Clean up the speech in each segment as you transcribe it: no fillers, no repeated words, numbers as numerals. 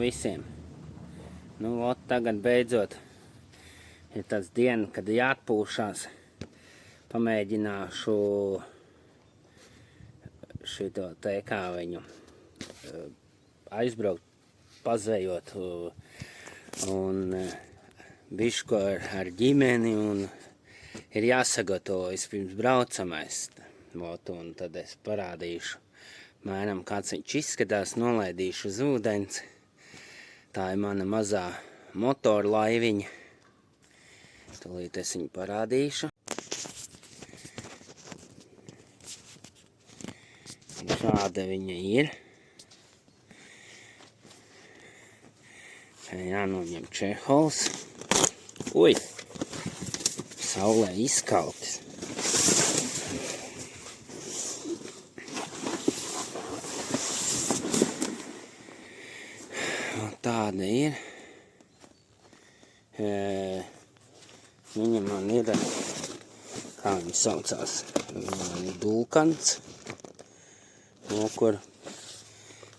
visiem. Nu, tagad beidzot ir tāds diena, kad jāatpūšās. Pamēģināšu šito te kā viņu aizbraukt, pazvejot un bišķi ar ģimeni un ir jāsagatavojas pirms braucamais. Un tad es parādīšu, mēram kāds viņš izskatās, nolaidīšu uz ūdens. Tā ir mana mazā motora laiviņa. Tūlīt es viņu parādīšu. Šāda viņa ir. Jānoņem čehols. Ui! Saulē izkaltis. Tāda ir. Viņa man ir, kā viņa saucās, dulkants. Kur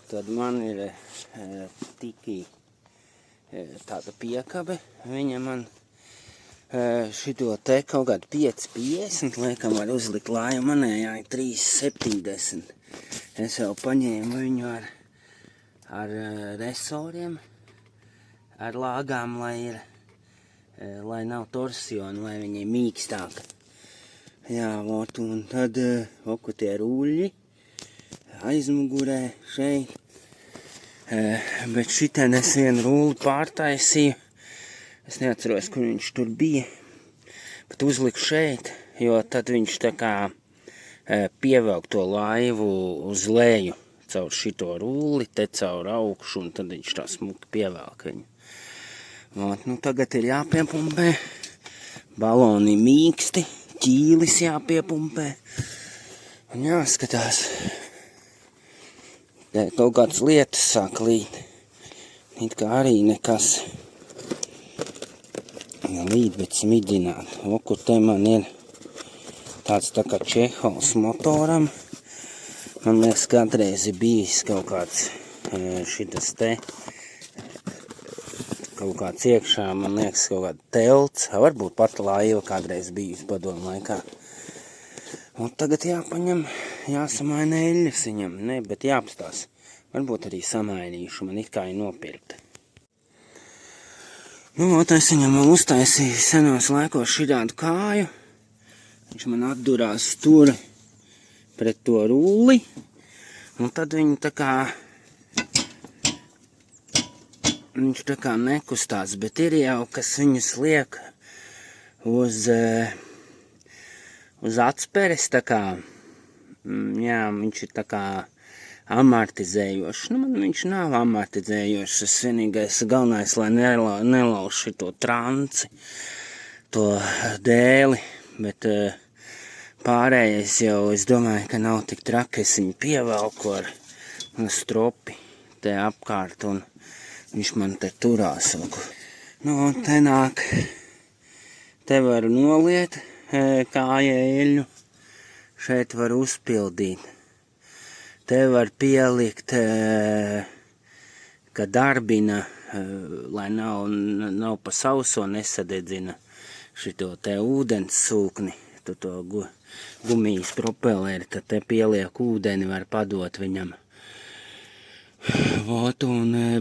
tad man ir tikī tāda piekabe. Viņa man šito te kaut kādu 5,50 laikam var uzlikt lāju, manējā ir 3,70. Es jau paņēmu viņu ar resoriem, ar lāgām, lai nav torsionu, lai viņi ir mīkstāka. Jā, vot, un tad oku tie rūļi aizmugurē šeit. Bet šitien es vienu rūli pārtaisīju. Es neatceros, kur viņš tur bija. Bet uzliku šeit, jo tad viņš tā kā pievelk to laivu uz leju caur šito rūli, te caur augšu, un tad viņš tā smuki pievelk viņu. Ot, nu tagad ir jāpiepumpē. Baloni mīksti, ķīlis jāpiepumpē. Un jāskatās. Kaut kādas lietas sāk līt. It kā arī nekas līt, bet smidzināt. Kur te man ir tāds tā kā čehols motoram. Man liekas, kādreiz ir bijis kaut kāds šitas te, kaut kāds iekšā, man liekas, kaut kāda telts. Varbūt pat laiva kādreiz bijis padomu laikā. Un tagad jāpaņem, jāsamaina eļļas viņam, ne, bet jāapstās. Varbūt arī samainīšu, man it kā ir nopirkta. Nu, es viņam vēl uztaisīju senos laikos šitādu kāju. Viņš man atdurās tur pret to rulli. Un tad viņi tā kā, viņš tā kā nekustās, bet ir jau, kas viņus liek uz atsperes, tā kā, jā, viņš ir tā kā amortizējošs. Nu, man viņš nav amortizējošs, es vienīgais galvenais, lai nelauž šito tranci, to dēli, bet pārējais jau, es domāju, ka nav tik traki, es viņu pievelku ar stropi te apkārt, un viņš man te turās. Nu, te nāk, te varu noliet kāja eļļu, šeit var uzpildīt. Te var pielikt, ka darbina, lai nav pa sauso nesadedzina šito te ūdens sūkni, to gumijas propeleri, tad te pieliek ūdeni, var padot viņam. Vot,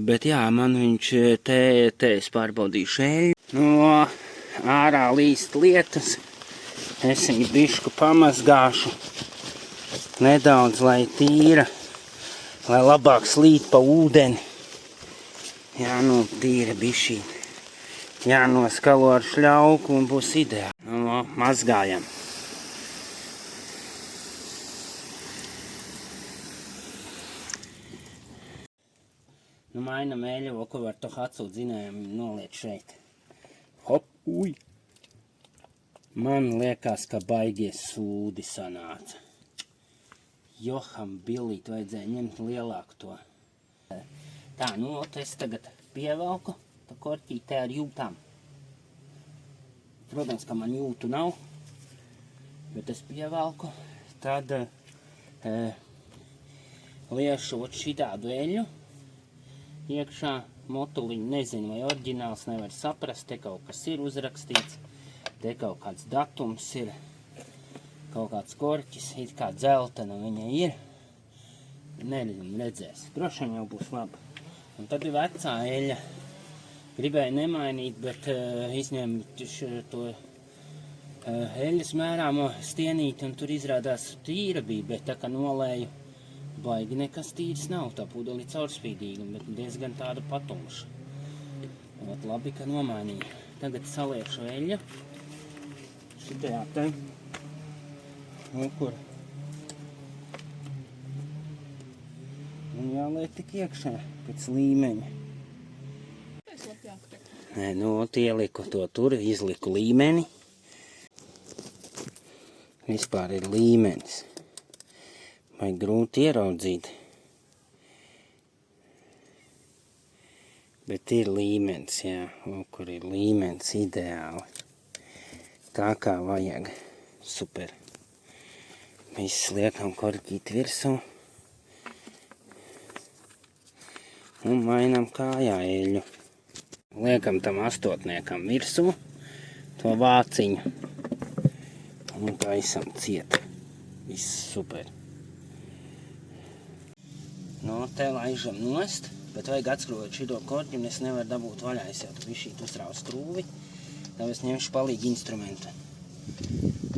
bet jā, man viņš te es pārbaudīšu eļļu. No ārā līst lietas. Es viņu bišku pamazgāšu nedaudz, lai tīra, lai labāk slīt pa ūdeni. Jānotīra bišķīt. Jānoskalo ar šļauku un būs ideāli. Nu, mazgājam. Nu, mainam eļļu, ko var to atsūt zinājumi noliet šeit. Hop, uj! Man liekas, ka baigies sūdi sanāca. Joham Billīt vajadzēja ņemt lielāku to. Tā, nu, es tagad pievelku to korķītē ar jūtām. Protams, ka man jūtu nav, bet es pievelku. Tad liešu šitādu eļļu iekšā. motuliņu, nezinu, vai oriģināls, nevar saprast, te kaut kas ir uzrakstīts, te kaut kāds datums ir, kaut kāds korķis, it kā dzeltena viņa ir, nezinu, redzēs, droši vien jau būs labi. Un tad ir vecā eļa, gribēju nemainīt, bet izņēmu to eļas mērāmo stienīti, un tur izrādās tīra bija, bet tā kā nolēju, baigi nekas tīrs nav, tā pūdeli caurspīdīga, bet diezgan tāda patumša. Ot, labi, ka nomainīju. Tagad saliešu eļļu. Šitajā te. Nu, kur? Un jāliek tik iekšā pēc līmeņa. Nē, nu, ieliku to tur, izliku līmeni. Vispār ir līmenis. Vai grūti ieraudzīt. Bet ir līmenis, jā. O, kur ir līmenis ideāli. Tā kā vajag. Super. Viss liekam korķīt virsū. Un mainam kājā eļļu. Liekam tam astotniekam virsū. To vāciņu. Un taisam ciet. Viss super. No, te laižam nost, bet vajag atskrūvēt šito korķi, un es nevaru dabūt vaļā. Es jau tu bišķīt uzrāvu skrūvi, tad es ņemšu palīgi instrumentu.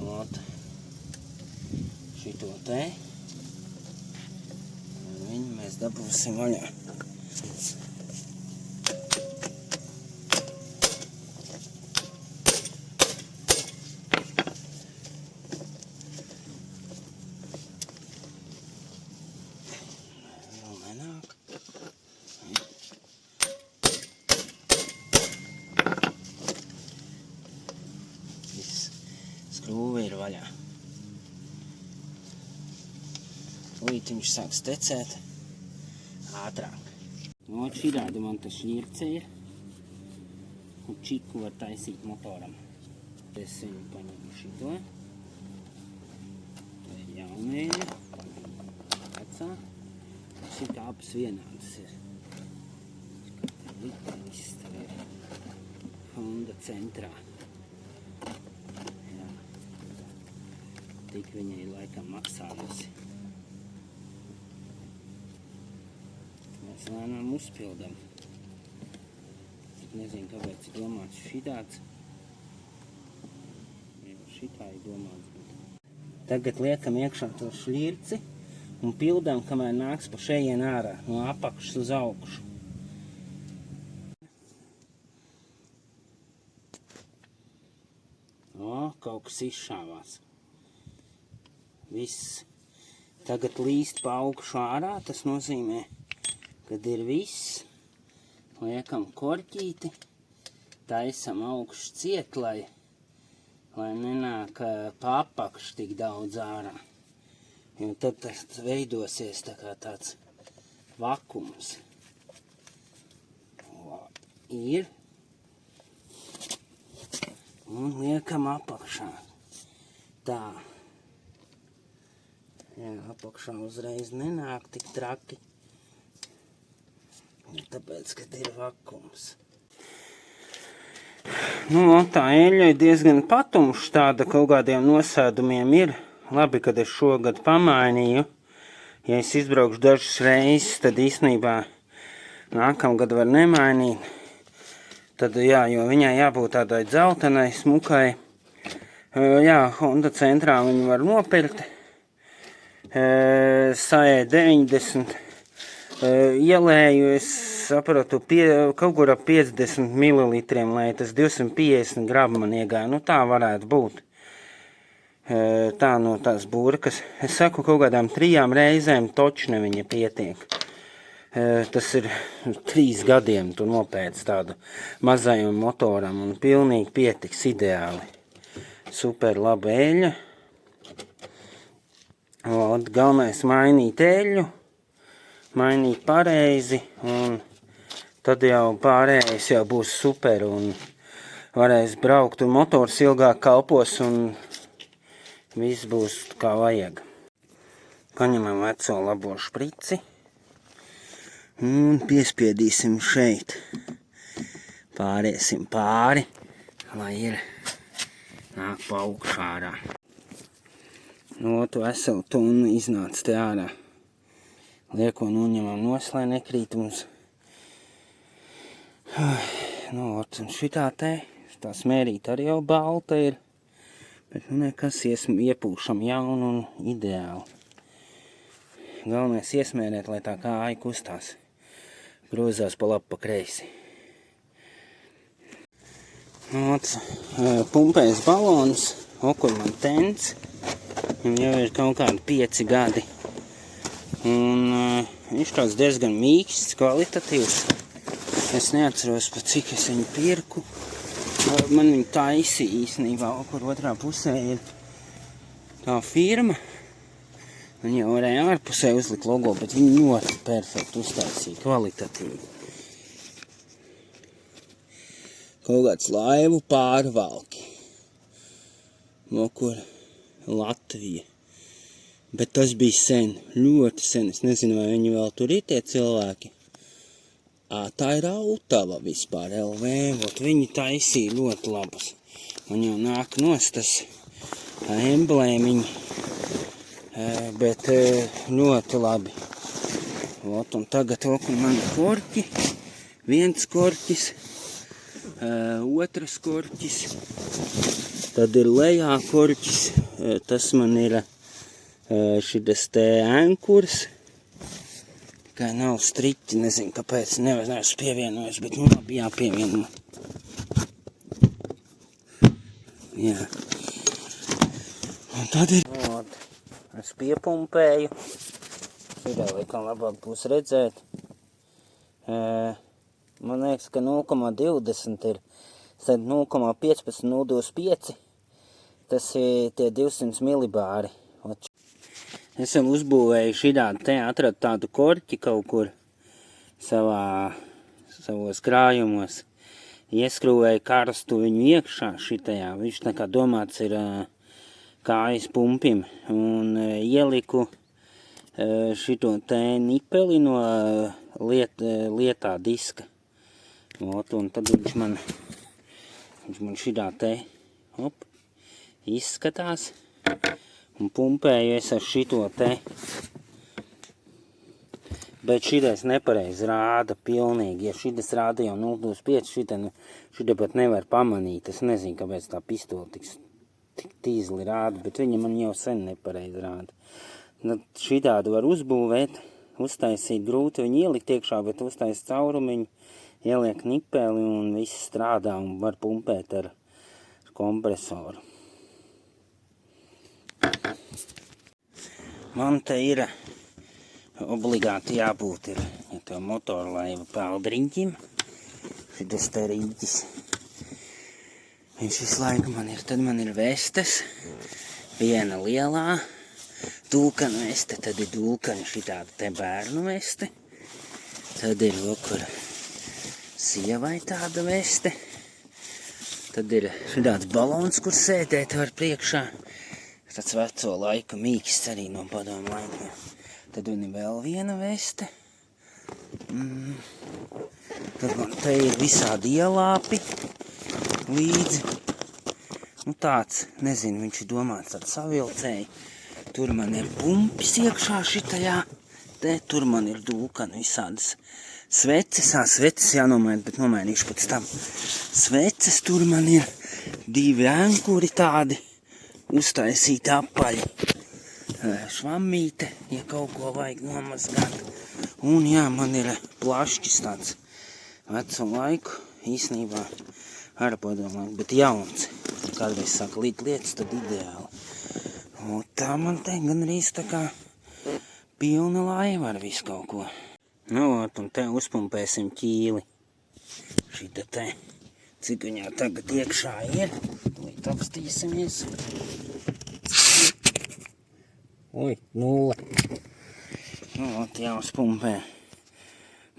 Ot. Šito te. Un viņu mēs dabūsim vaļā. Skrūve ir vaļā. Līdz viņš sāks tecēt ātrāk. No širādi man tas šļirce ir. Un čiku var taisīt motoram. Es viņu paņemu šito. Tā ir jaunēja. Vecā. Šī kāpes vienādas ir. Viss tā ir Honda centrā. Tik viņai laikam maksājusi. Mēs lēnām uzpildam. Nezinu, kāpēc ir domāts šitāds. Šitā ir domāts. Tagad liekam iekšā to šļirci un pildam, kamēr nāks pa šejien ārā, no apakšas uz augšu. O, kaut kas izšāvās. Viss. Tagad līst pa augšu ārā, tas nozīmē, kad ir viss. Liekam korķīti, taisam augšu ciet, lai nenāk pa apakšu tik daudz ārā. Jo tad tas veidosies tā kā tāds vakums. Ir. Un liekam apakšā. Tā. Jā, apakšā uzreiz nenāk tik traki. Tāpēc, kad ir vakums. Nu, tā eļļa ir diezgan patumša, tāda kaut kādiem nosēdumiem ir. Labi, kad es šogad pamainīju. Ja es izbraukšu dažas reizes, tad īstenībā nākamgad var nemainīt. Tad, jā, jo viņai jābūt tādai dzeltenai, smukai. Jā, Honda centrā viņu var nopirkt. Saē 90. Ielēju, es sapratu, kaut kur ap 50 mililitriem, lai tas 250 gramu man iegāja. Nu, tā varētu būt. Tā no tās burkas. Es saku, kaut kādām 3 reizēm točne viņa pietiek. Tas ir 3 gadiem tu nopēc tādu mazajam motoram un pilnīgi pietiks ideāli. Super laba eļļa. Galvenais mainīt eļļu. Mainīt pareizi, un tad jau pārējais jau būs super, un varēs braukt, un motors ilgāk kalpos, un viss būs kā vajag. Paņemam veco labo šprici, Un piespiedīsim šeit. Pāriesim pāri, lai ir nāk pa augšu ārā. No, tu veselu tunu iznāc te ārā. Lieko noņemam nos, lai nekrīt mums. Nu, un šitā te, tā smērīta arī jau balta ir. Bet nu nekas, iepūšam jaunu un ideāli. Galvenais iesmērēt, lai tā kāja kustās. Grozās pa labi pa kreisi. Nu, pumpēs balons, kur man tents. Viņam jau ir kaut kādi 5 gadi. Un viņš tāds diezgan mīksts, kvalitatīvs. Es neatceros, pa cik es viņu pirku. Man viņu taisīja īstenībā, kur otrā pusē ir tā firma. Viņi jau varēja ārpusē uzlikt logo, bet viņi ļoti perfekti uztaisīja, kvalitatīvi. Kaut kāds laivu pārvalki. No kur Latvija. Bet tas bija sen, ļoti sen. Es nezinu, vai viņi vēl tur ir tie cilvēki. Tā ir Autava vispār, LV. Viņi taisīja ļoti labus. Man jau nāk nost tas emblēmiņi. Bet ļoti labi. Un tagad man korķi. Viens korķis. Otrs korķis. Tad ir lejā korķis. Tas man ir šitas te ankurs. Tikai nav striķi, nezinu, kāpēc neesmu pievienojis, bet nu labi jāpievieno. Jā. Un tad ir... Es piepumpēju. Šitā laikam labāk būs redzēt. Man liekas, ka 0,20 ir. Tad 0,15, 0,25. Tas ir tie 200 milibāri. Es vēl uzbūvēju šitādu te, atradu tādu korķi kaut kur savos krājumos. Ieskrūvēju karstu viņu iekšā šitajā. Viņš tā kā domāts ir kājas pumpim. Un ieliku šito te nipeli no lietā diska. Un tad viņš man šitā te izskatās. Un pumpēju es ar šito te. Bet šitais nepareizi rāda pilnīgi. Ja šitas rāda jau 0,25, šita pat nevar pamanīt. Es nezinu, kāpēc tā pistola tik tīzli rāda, bet viņa man jau sen nepareizi rāda. Šitādu var uzbūvēt, uztaisīt grūti viņu ielikt iekšā, bet uztaisīt caurumiņu, ieliek nipeli un viss strādā un var pumpēt ar kompresoru. Man te ir obligāti jābūt ir, ja tev motorlaiva peldriņķim, šitas te riņķis. Viņš visu laiku man ir, tad man ir vestes, viena lielā dulkana veste, tad ir dulkana šitāda te bērnu veste, tad ir okur sievai tāda veste, tad ir šitāds balons, kur sēdēt var priekšā. Tāds veco laika mīksts arī no padomu laikiem. Tad ir vēl viena veste. Tad man te ir visādi ielāpi līdzi. Nu tāds, nezinu, viņš ir domāts tāds savilcēji. Tur man ir pumpis iekšā šitajā. Te tur man ir dulkana visādas sveces. Sveces jānomaina, bet nomainīšu pēc tam. Sveces tur man ir 2 ankuri tādi. Uztaisīt apaļi. Švammīte, ja kaut ko vajag nomazgāt. Un jā, man ir plašķis tāds vecu laiku, īstenībā ar padomu, bet jauns. Kādreiz saka lietas, tad ideāli. Un tā man te gan arī tā kā pilna laiva ar visu kaut ko. Nu, un te uzpumpēsim ķīli. Šita te, cik viņā tagad iekšā ir. Līdz apstīsimies. Ui, 0. Nu, jāuzpumpē.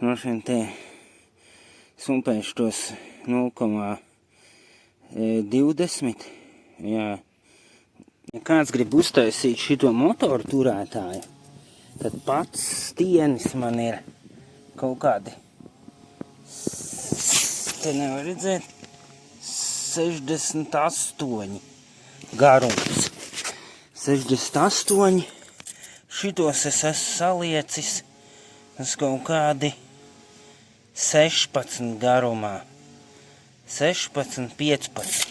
No šiem te pumpēšu tos 0,20. Jā. Ja kāds grib uztaisīt šito motoru turētāju, tad pats stienis man ir kaut kādi, te nevar redzēt, 68 garums. 68, šitos es esmu saliecis uz kaut kādi 16 garumā. 16, 15.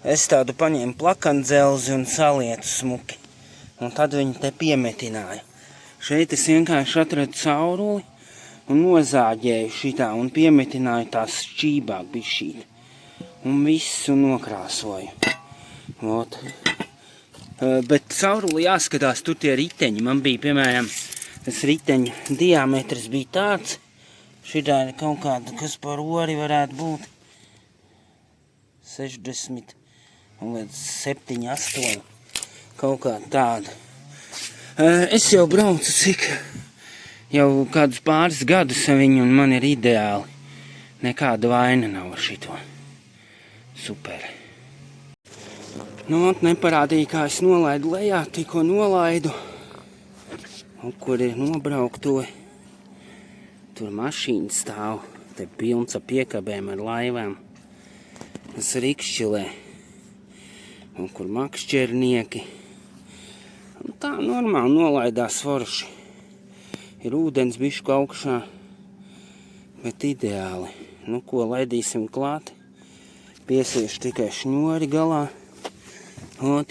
Es tādu paņēmu plakandzelzi un salietu smuki. Un tad viņi te piemetināja. Šeit es vienkārši atradu cauruli un nozāģēju šitā un piemetināju tās šķībāk bišķīt. Un visu nokrāsoju. Ot. Bet cauruli jāskatās, tur tie riteņi. Man bija, piemēram, tas riteņu diametrs bija tāds. Šitā ir kaut kāda, kas par ori varētu būt 60 un līdz 7, 8. Kaut kā tāda. Es jau braucu jau kādus pāris gadus ar viņu un man ir ideāli. Nekāda vaina nav ar šito. Super. Nu, neparādīja, kā es nolaidu lejā, tikko nolaidu. Un kur ir nobrauktoji. Tur mašīna stāv. Te pilns ar piekabēm ar laivām. Tas rikšķilē. Un kur makšķernieki. Un tā normāli nolaidās forši. Ir ūdens bišķu augšā. Bet ideāli. Nu, ko laidīsim klāt. Piesiešu tikai šņori galā. Ot.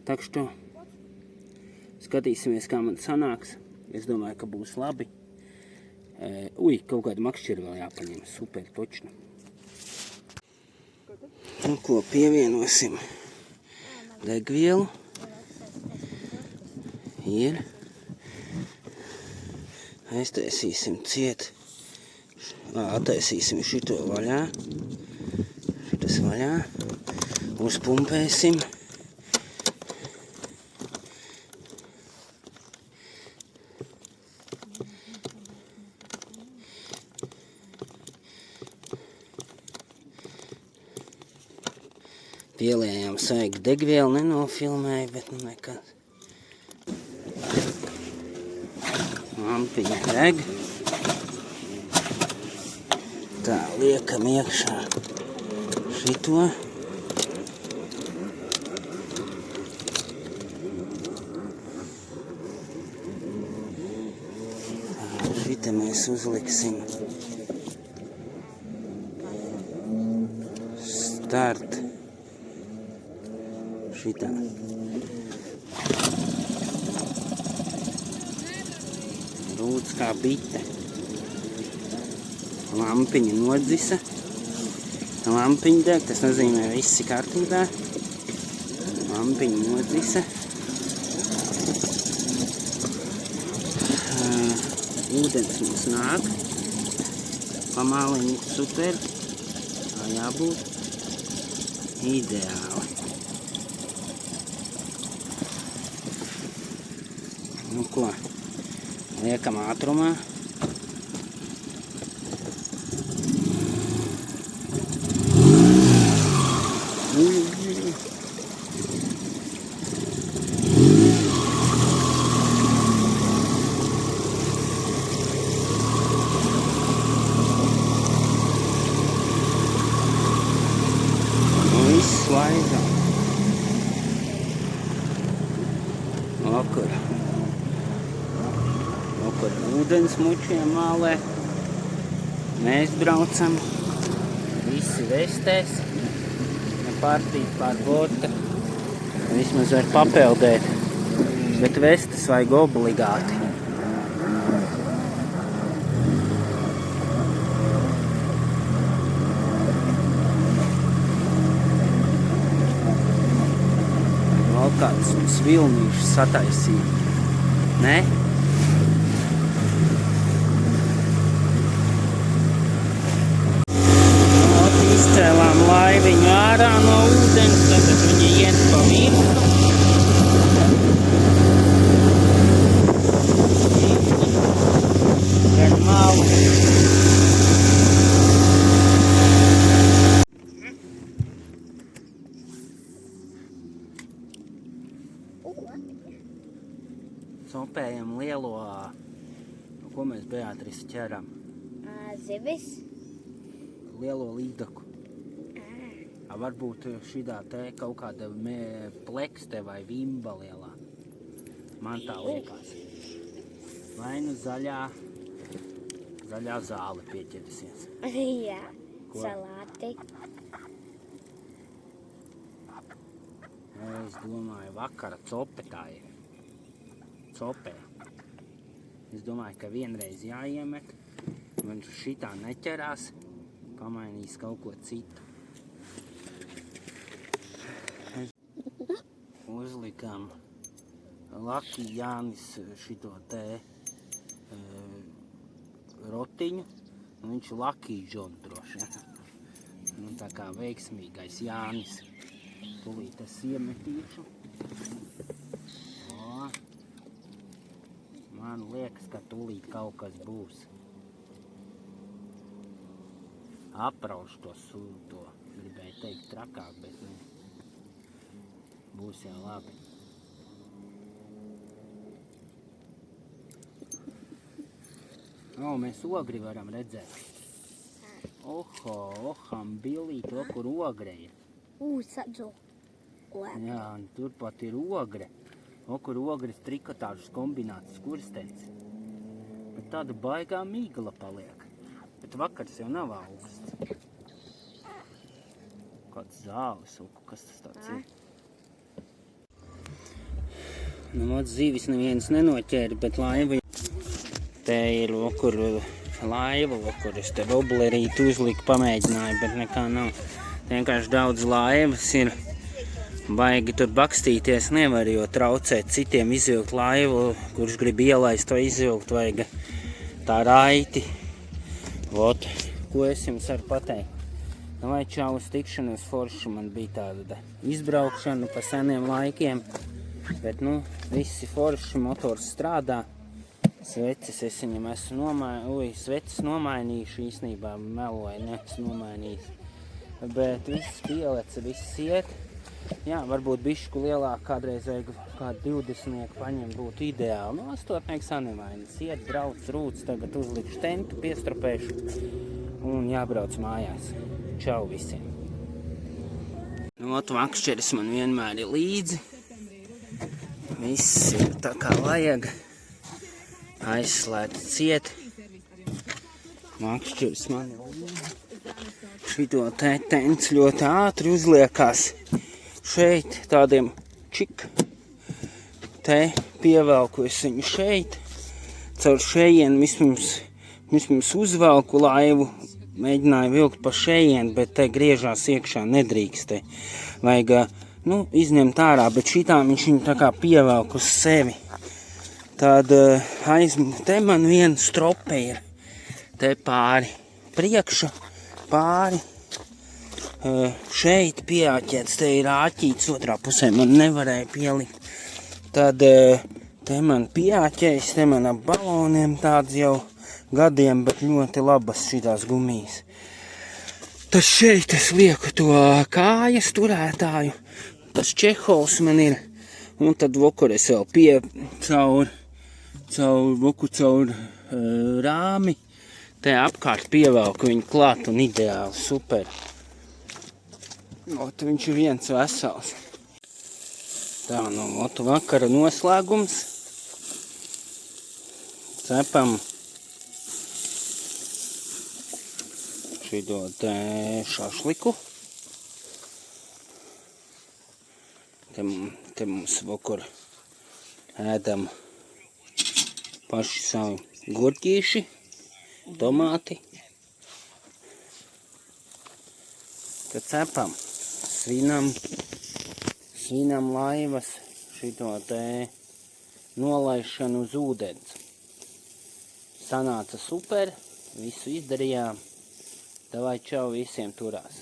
Tak što. Skatīsimies, kā man sanāks. Es domāju, ka būs labi. Kaut kādu makšķeri vēl jāpaņem. Super, točnu. Nu, ko pievienosim? Degvielu. Ir. Aiztaisīsim ciet. Attaisīsim šito vaļā. Šitas vaļā. Uzpumpēsim. Pielējām saigu degvielu, nenofilmēju, bet nu nekad. Lampiņa deg. Tā, liekam iekšā šito. Tā, šita mēs uzliksim start. Šitā. Rūc kā bite. Lampiņa nodzisa. Lampiņa deg, tas nozīmē viss ir kārtībā. Lampiņa nodzisa. Ūdens mums nāk. Pamāliņi super. Tā jābūt. Ideāli. Nu ko, liekam ātrumā. Viss laida. Okur. Kur ūdens mučiem mālē. Mēs braucam. Visi vestēs. Pārtīt pār bota. Vismaz var papeldēt. Bet vestes vajag obligāti. Vēl kāds svilnīšs sataisīja. Ne? Izcēlām laiviņu ārā no ūdens, tad viņa iet pa virsmu. Gar malu. Sopējam lielo Ko mēs, Beatrice, ķeram? Zivis. Lielo līdaku. Varbūt šitā te kaut kāda plekste vai vimba lielā. Man tā liekas. Vai nu zaļā zāle pieķersies. Jā, Ko? salāti. Es domāju, vakara cope tā ir. Copē. Es domāju, ka vienreiz jāiemet, un šitā neķerās, pamainīs kaut ko citu. Uzlikām Laki Jānis šito te rotiņu, un viņš Laki John droši. Nu, tā kā veiksmīgais Jānis. Tūlīt es iemetīšu. O, man liekas, ka tūlīt kaut kas būs. Apraušu to, gribēju teikt trakāk, bet ne. Būs jau labi. O, mēs ogri varam redzēt. Oham, Bilī, to, kur ogre ir. Sadzu. Jā, un turpat ir ogre. Kur ogres trikotāžas kombinācijas kurstenis. Bet tāda baigā mīgla paliek. Bet vakars jau nav augsts. Kāds zāles, kas tas tāds ir? Nu, zivis neviens nenoķēra, bet laiva. Te ir laiva, kur es te woblerīti uzliku, pamēģināju, bet nekā nav. Vienkārši daudz laivas ir. Baigi tur bakstīties nevar, jo traucēt citiem izvilkt laivu, kurš grib ielaist vai izvilkt, vajag tā raiti. Vot, ko es jums varu pateikt? Vai čau uz tikšanos forši, man bija tāda izbraukšana pa seniem laikiem, bet nu, visi forši, motors strādā. Sveces es viņam esmu sveces nomainījuši, īstenībā meloju, neesmu nomainījis. Bet viss pielece, viss iet. Jā, varbūt bišķu lielāk kādreiz vajag kādu 20 paņemt būtu ideāli. Nu, 8 sanevainas. Iet, brauc, rūc, tagad uzlikšu tentu, piestrapēšu un jābrauc mājās. Čau visiem. Nu, makšķeris man vienmēr ir līdzi. Viss ir tā kā vajag. Aizslēgt ciet. Makšķeris man ir līdzi. Šito te tents ļoti ātri uzliekās. Šeit tādiem čik, te pievelku es viņu šeit, caur šejienu vispirms uzvelku laivu, mēģināju vilkt pa šejienu, bet te griežās iekšā nedrīkst te. Vajag, izņemt ārā, bet šitām viņš viņu tā kā pievelku uz sevi. Tad te man viena strope ir, te pāri priekša, pāri. Šeit pieāķēts, te ir āķīts, otrā pusē man nevarēja pielikt. Tad te man pieāķējas, te man ap baloniem tāds jau gadiem, bet ļoti labas šitās gumijas. Tas šeit es lieku to kājas turētāju, tas čehols man ir, un tad vokur es vēl caur rāmi, te apkārt pievelku viņu klāt un ideāli, super. Viņš ir viens vesels. Tā, vakara noslēgums. Cepam šito te šašliku. Te mums vakar ēdam paši savi gurķīši, tomāti. Tad cepam. Svinam laivas šito te nolaišanu uz ūdens. Sanāca super, visu izdarījām. Davai čau, visiem turās.